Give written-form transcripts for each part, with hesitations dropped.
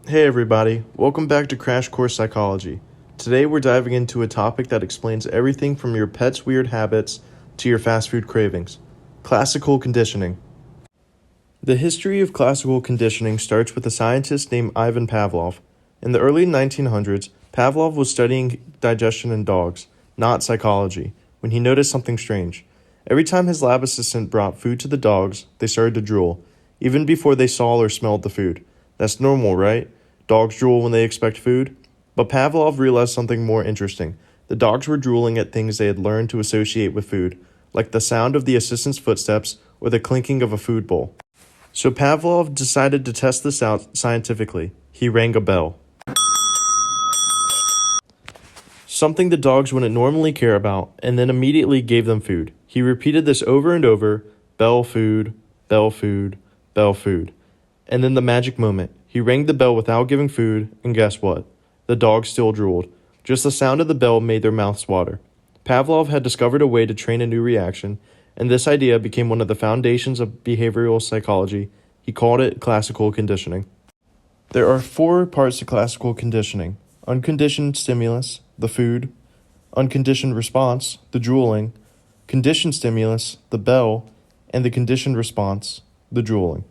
Hey everybody, welcome back to Crash Course Psychology. Today we're diving into a topic that explains everything from your pet's weird habits to your fast food cravings. Classical conditioning. The history of classical conditioning starts with a scientist named Ivan Pavlov. In the early 1900s, Pavlov was studying digestion in dogs, not psychology, when he noticed something strange. Every time his lab assistant brought food to the dogs, they started to drool, even before they saw or smelled the food. That's normal, right? Dogs drool when they expect food. But Pavlov realized something more interesting. The dogs were drooling at things they had learned to associate with food, like the sound of the assistant's footsteps or the clinking of a food bowl. So Pavlov decided to test this out scientifically. He rang a bell. Something the dogs wouldn't normally care about, and then immediately gave them food. He repeated this over and over: bell food, bell food, bell food. And then the magic moment. He rang the bell without giving food, and guess what? The dogs still drooled. Just the sound of the bell made their mouths water. Pavlov had discovered a way to train a new reaction, and this idea became one of the foundations of behavioral psychology. He called it classical conditioning. There are 4 parts to classical conditioning: unconditioned stimulus, the food; unconditioned response, the drooling; conditioned stimulus, the bell; and the conditioned response, the drooling.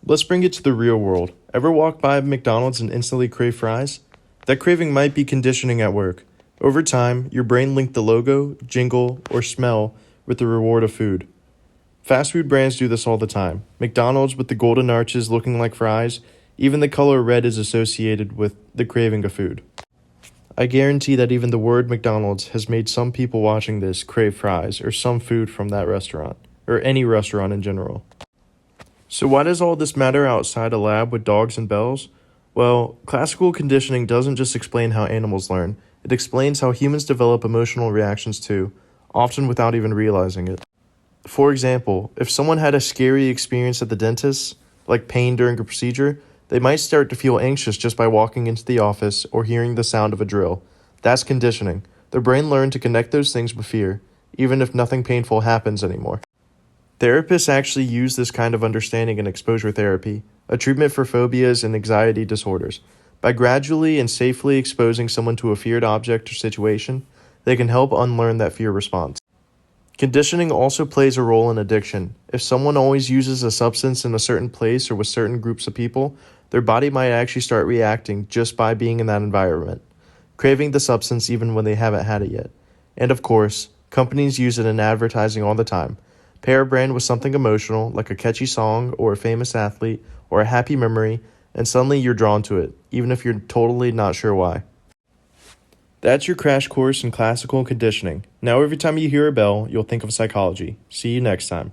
Let's bring it to the real world. Ever walk by McDonald's and instantly crave fries? That craving might be conditioning at work. Over time, your brain linked the logo, jingle, or smell with the reward of food. Fast food brands do this all the time. McDonald's with the golden arches looking like fries, even the color red is associated with the craving of food. I guarantee that even the word McDonald's has made some people watching this crave fries or some food from that restaurant, or any restaurant in general. So why does all this matter outside a lab with dogs and bells? Well, classical conditioning doesn't just explain how animals learn, it explains how humans develop emotional reactions too, often without even realizing it. For example, if someone had a scary experience at the dentist, like pain during a procedure, they might start to feel anxious just by walking into the office or hearing the sound of a drill. That's conditioning. Their brain learned to connect those things with fear, even if nothing painful happens anymore. Therapists actually use this kind of understanding in exposure therapy, a treatment for phobias and anxiety disorders. By gradually and safely exposing someone to a feared object or situation, they can help unlearn that fear response. Conditioning also plays a role in addiction. If someone always uses a substance in a certain place or with certain groups of people, their body might actually start reacting just by being in that environment, craving the substance even when they haven't had it yet. And of course, companies use it in advertising all the time. Pair a brand with something emotional, like a catchy song or a famous athlete or a happy memory, and suddenly you're drawn to it, even if you're totally not sure why. That's your crash course in classical conditioning. Now every time you hear a bell, you'll think of psychology. See you next time.